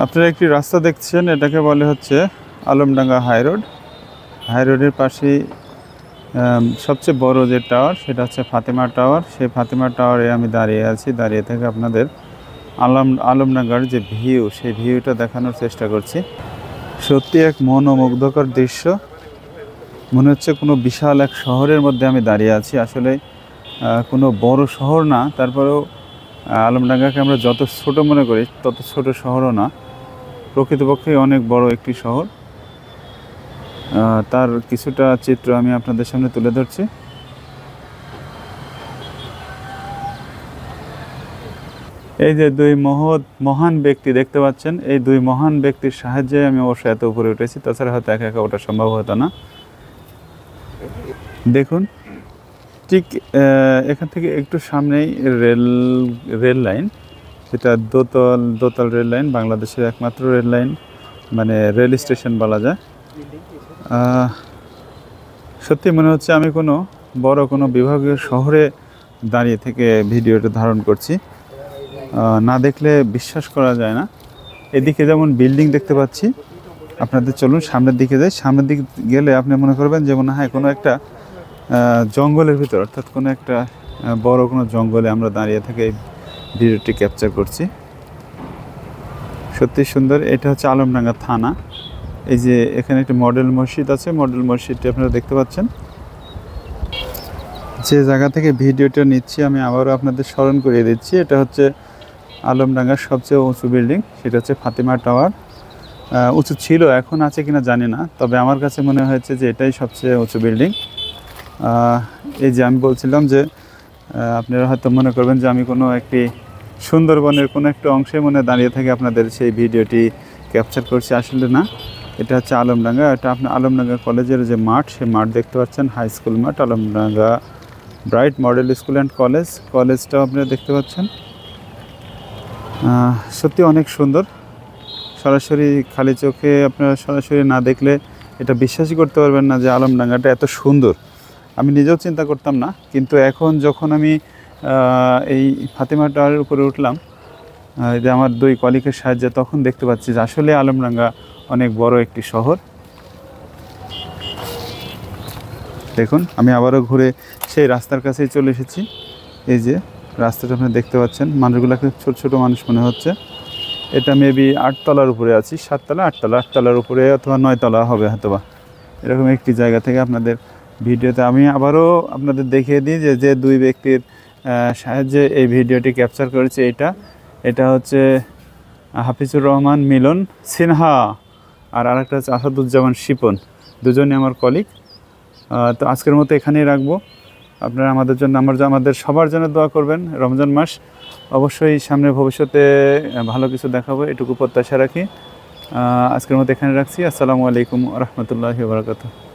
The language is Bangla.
আপনারা একটি রাস্তা দেখছেন, এটাকে বলে হচ্ছে আলমডাঙ্গা হাই রোড। হাই রোডের পাশেই সবচেয়ে বড় যে টাওয়ার সেটা হচ্ছে ফাতেমা টাওয়ার। সেই ফাতেমা টাওয়ারে আমি দাঁড়িয়ে আছি। দাঁড়িয়ে থেকে আপনাদের আলমডাঙ্গার যে ভিউ, সেই ভিউটা দেখানোর চেষ্টা করছি। সত্যি এক মনোমুগ্ধকর দৃশ্য। মনে হচ্ছে কোনো বিশাল এক শহরের মধ্যে আমি দাঁড়িয়ে আছি। আসলে কোনো বড় শহর না, তারপরেও আলমডাঙ্গাকে আমরা যত ছোট মনে করি তত ছোট শহরও না, প্রকৃতপক্ষে অনেক বড় একটি শহর। তার কিছুটা চিত্র আমি আপনাদের সামনে তুলে ধরছি। এই যে দুই মহান ব্যক্তি দেখতে পাচ্ছেন, এই দুই মহান ব্যক্তির সাহায্যে আমি অবশ্য এত উপরে উঠেছি, তাছাড়া হয়তো একা একা ওটা সম্ভব হতো না। দেখুন, ঠিক এখান থেকে একটু সামনেই রেল লাইন, যেটা দোতল রেল লাইন, বাংলাদেশের একমাত্র রেল লাইন, মানে রেল স্টেশন বলা যায়। সত্যি মনে হচ্ছে আমি কোনো বড় কোনো বিভাগীয় শহরে দাঁড়িয়ে থেকে ভিডিওটা ধারণ করছি। না দেখলে বিশ্বাস করা যায় না। এদিকে যেমন বিল্ডিং দেখতে পাচ্ছি, আপনাদের চলুন সামনের দিকে যাই। সামনের দিকে গেলে আপনি মনে করবেন যে মনে হয় কোনো একটা জঙ্গলের ভিতর, অর্থাৎ কোনো একটা বড় কোনো জঙ্গলে আমরা দাঁড়িয়ে থেকে এই ভিডিওটি ক্যাপচার করছি। সত্যি সুন্দর। এটা হচ্ছে আলমডাঙ্গা থানা। এই যে এখানে একটি মডেল মসজিদ আছে, মডেল মসজিদটি আপনারা দেখতে পাচ্ছেন। যে জায়গা থেকে ভিডিওটা নিচ্ছি আমি আবারও আপনাদের স্মরণ করিয়ে দিচ্ছি, এটা হচ্ছে আলমডাঙ্গার সবচেয়ে উঁচু বিল্ডিং, সেটা হচ্ছে ফাতেমা টাওয়ার। উঁচু ছিল, এখন আছে কিনা জানি না, তবে আমার কাছে মনে হয়েছে যে এটাই সবচেয়ে উঁচু বিল্ডিং। এই যে আমি বলছিলাম যে আপনারা হয়তো মনে করবেন যে আমি কোনো একটি সুন্দরবনের কোনো একটা অংশে মনে দাঁড়িয়ে থেকে আপনাদের সেই ভিডিওটি ক্যাপচার করছি। আসলে না, এটা হচ্ছে আলমডাঙ্গা। এটা আপনার আলমডাঙ্গা কলেজের যে মাঠ, সেই মাঠ দেখতে পাচ্ছেন, হাই স্কুল মাঠ, Alamdanga bright model school and কলেজটাও আপনারা দেখতে পাচ্ছেন। সত্যি অনেক সুন্দর। সরাসরি খালি চোখে আপনারা সরাসরি না দেখলে এটা বিশ্বাসই করতে পারবেন না যে আলমডাঙ্গাটা এত সুন্দর। আমি নিজেও চিন্তা করতাম না, কিন্তু এখন যখন আমি এই ফাতেমা টাওয়ারের উপরে উঠলাম যে আমার দুই কলিগের সাহায্যে, তখন দেখতে পাচ্ছি যে আসলে আলমডাঙ্গা অনেক বড় একটি শহর। দেখুন, আমি আবারও ঘুরে সেই রাস্তার কাছেই চলে এসেছি। এই যে রাস্তাটা আপনি দেখতে পাচ্ছেন, মানুষগুলোকে ছোট ছোট মানুষ মনে হচ্ছে। এটা মেবি 8 তলার উপরে আছি, 7 তলা 8 তলার উপরে, অথবা 9 তলা হবে হয়তোবা। এরকম একটি জায়গা থেকে আপনাদের ভিডিওতে আমি আবারও আপনাদের দেখিয়ে দিই যে যে দুই ব্যক্তির সাহায্যে এই ভিডিওটি ক্যাপচার করেছে। এটা হচ্ছে হাফিজুর রহমান মিলন সিনহা, আর আরেকটা হচ্ছে আসাদুজ্জামান শিপন, দুজনই আমার কলিগ। তো আজকের মতো এখানেই রাখবো। আপনারা আমাদের জন্য, আমাদের সবার জন্য দোয়া করবেন। রমজান মাস, অবশ্যই সামনে ভবিষ্যতে ভালো কিছু দেখাবো, এটুকু প্রত্যাশা রাখি। আজকের মতো এখানে রাখছি। আসসালামু আলাইকুম ওয়া রাহমাতুল্লাহি ওয়া বারাকাতুহু।